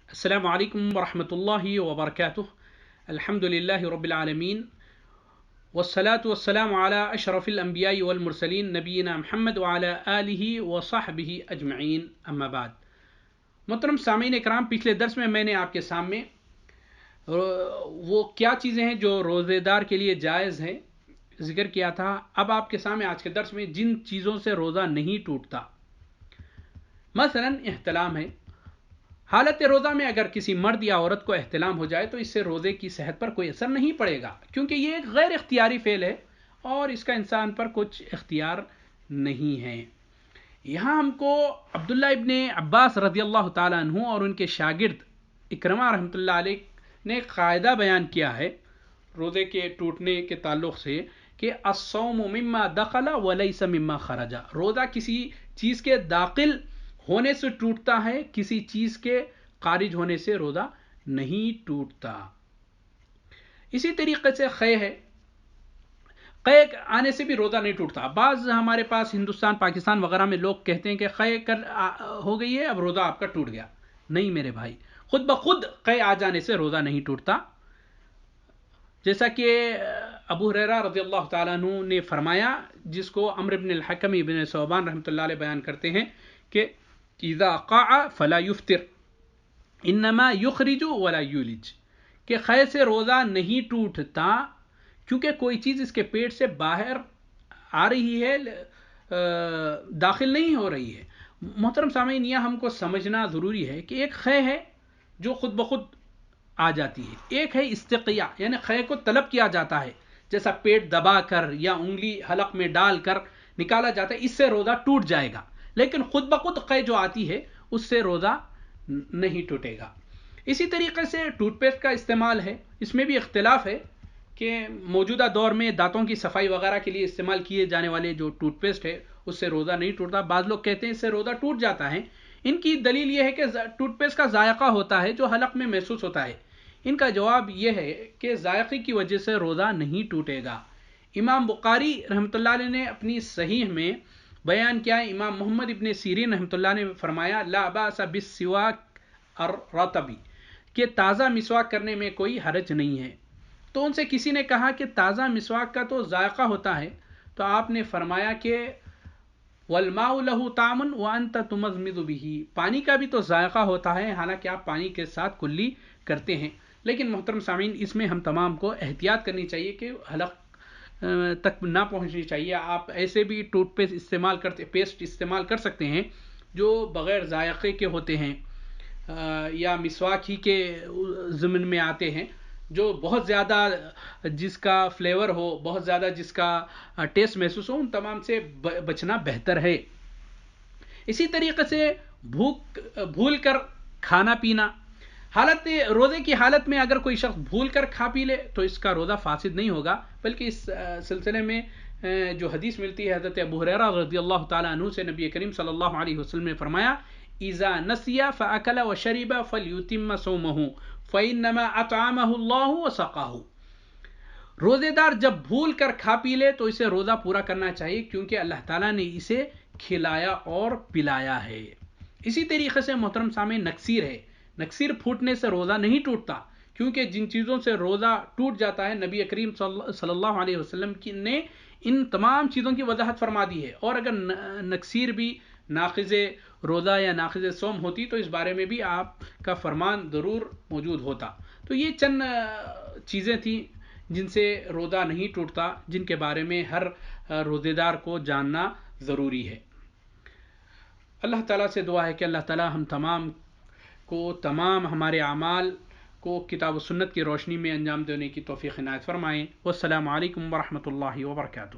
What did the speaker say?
السلام علیکم ورحمۃ اللہ وبرکاتہ. الحمد للہ رب العالمین والصلاة والسلام علی اشرف الانبیاء والمرسلین نبینا محمد وعلی آلہ وصحبہ اجمعین. اما بعد. محترم سامعین اکرام، پچھلے درس میں نے آپ کے سامنے وہ کیا چیزیں ہیں جو روزے دار کے لیے جائز ہیں ذکر کیا تھا. اب آپ کے سامنے آج کے درس میں جن چیزوں سے روزہ نہیں ٹوٹتا، مثلا احتلام ہے. حالت روزہ میں اگر کسی مرد یا عورت کو احتلام ہو جائے تو اس سے روزے کی صحت پر کوئی اثر نہیں پڑے گا، کیونکہ یہ ایک غیر اختیاری فعل ہے اور اس کا انسان پر کچھ اختیار نہیں ہے. یہاں ہم کو عبداللہ ابن عباس رضی اللہ تعالیٰ عنہ اور ان کے شاگرد اکرمہ رحمۃ اللہ علیہ نے ایک قاعدہ بیان کیا ہے روزے کے ٹوٹنے کے تعلق سے کہ الصوم مما دخل وليس مما خرج. روزہ کسی چیز کے داخل ہونے سے ٹوٹتا ہے، کسی چیز کے خارج ہونے سے روزہ نہیں ٹوٹتا. اسی طریقے سے قے ہے، قے آنے سے بھی روزہ نہیں ٹوٹتا. بعض ہمارے پاس ہندوستان، پاکستان وغیرہ میں لوگ کہتے ہیں کہ قے ہو گئی ہے، اب روزہ آپ کا ٹوٹ گیا. نہیں میرے بھائی، خود بخود قے آ جانے سے روزہ نہیں ٹوٹتا. جیسا کہ ابو ہریرہ رضی اللہ تعالیٰ عنہ نے فرمایا، جس کو عمرو بن الحکم ابن ثوبان رحمۃ اللہ علیہ بیان کرتے ہیں کہ اذا قاع فلا یفطر انما یخرج ولا یولج، کہ قے سے روزہ نہیں ٹوٹتا کیونکہ کوئی چیز اس کے پیٹ سے باہر آ رہی ہے، داخل نہیں ہو رہی ہے. محترم سامعین، یہ ہم کو سمجھنا ضروری ہے کہ ایک قے ہے جو خود بخود آ جاتی ہے، ایک ہے استقیہ، یعنی قے کو طلب کیا جاتا ہے، جیسا پیٹ دبا کر یا انگلی حلق میں ڈال کر نکالا جاتا ہے، اس سے روزہ ٹوٹ جائے گا. لیکن خود بخود قے جو آتی ہے اس سے روزہ نہیں ٹوٹے گا. اسی طریقے سے ٹوتھ پیسٹ کا استعمال ہے، اس میں بھی اختلاف ہے کہ موجودہ دور میں دانتوں کی صفائی وغیرہ کے لیے استعمال کیے جانے والے جو ٹوتھ پیسٹ ہے اس سے روزہ نہیں ٹوٹتا. بعض لوگ کہتے ہیں اس سے روزہ ٹوٹ جاتا ہے. ان کی دلیل یہ ہے کہ ٹوتھ پیسٹ کا ذائقہ ہوتا ہے جو حلق میں محسوس ہوتا ہے. ان کا جواب یہ ہے کہ ذائقے کی وجہ سے روزہ نہیں ٹوٹے گا. امام بخاری رحمۃ اللہ علیہ نے اپنی صحیح میں بیان کیا ہے، امام محمد ابن سیرین رحمۃ اللہ نے فرمایا لا باس بالسواک الرطب، کہ تازہ مسواک کرنے میں کوئی حرج نہیں ہے. تو ان سے کسی نے کہا کہ تازہ مسواک کا تو ذائقہ ہوتا ہے، تو آپ نے فرمایا کہ والماء له طعم وانت تمضمض به، پانی کا بھی تو ذائقہ ہوتا ہے حالانکہ آپ پانی کے ساتھ کلی کرتے ہیں. لیکن محترم سامعین، اس میں ہم تمام کو احتیاط کرنی چاہیے کہ حلق تک نہ پہنچنی چاہیے. آپ ایسے بھی ٹوتھ پیسٹ استعمال کر سکتے ہیں جو بغیر ذائقے کے ہوتے ہیں یا مسواک ہی کے ضمن میں آتے ہیں، جو بہت زیادہ جس کا فلیور ہو، بہت زیادہ جس کا ٹیسٹ محسوس ہو. ان تمام سے بچنا بہتر ہے. اسی طریقے سے بھول کر کھانا پینا، روزے کی حالت میں اگر کوئی شخص بھول کر کھا پی لے تو اس کا روزہ فاسد نہیں ہوگا، بلکہ اس سلسلے میں جو حدیث ملتی ہے حضرت ابو ہریرہ رضی اللہ تعالیٰ عنہ سے، نبی کریم صلی اللہ علیہ وسلم نے فرمایا اذا نسي فاكل وشرب فليتم صومه فانما اطعمه الله وسقاه. روزے دار جب بھول کر کھا پی لے تو اسے روزہ پورا کرنا چاہیے، کیونکہ اللہ تعالیٰ نے اسے کھلایا اور پلایا ہے. اسی طریقے سے محترم سامعین، نکسیر ہے. نکسیر پھوٹنے سے روزہ نہیں ٹوٹتا، کیونکہ جن چیزوں سے روزہ ٹوٹ جاتا ہے نبی کریم صلی اللہ علیہ وسلم نے ان تمام چیزوں کی وضاحت فرما دی ہے. اور اگر نکسیر بھی ناقض روزہ یا ناقض صوم ہوتی تو اس بارے میں بھی آپ کا فرمان ضرور موجود ہوتا. تو یہ چند چیزیں تھیں جن سے روزہ نہیں ٹوٹتا، جن کے بارے میں ہر روزے دار کو جاننا ضروری ہے. اللہ تعالیٰ سے دعا ہے کہ اللہ تعالیٰ ہم تمام ہمارے اعمال کو کتاب و سنت کی روشنی میں انجام دینے کی توفیق عنایت فرمائیں. والسلام علیکم ورحمۃ اللہ وبرکاتہ.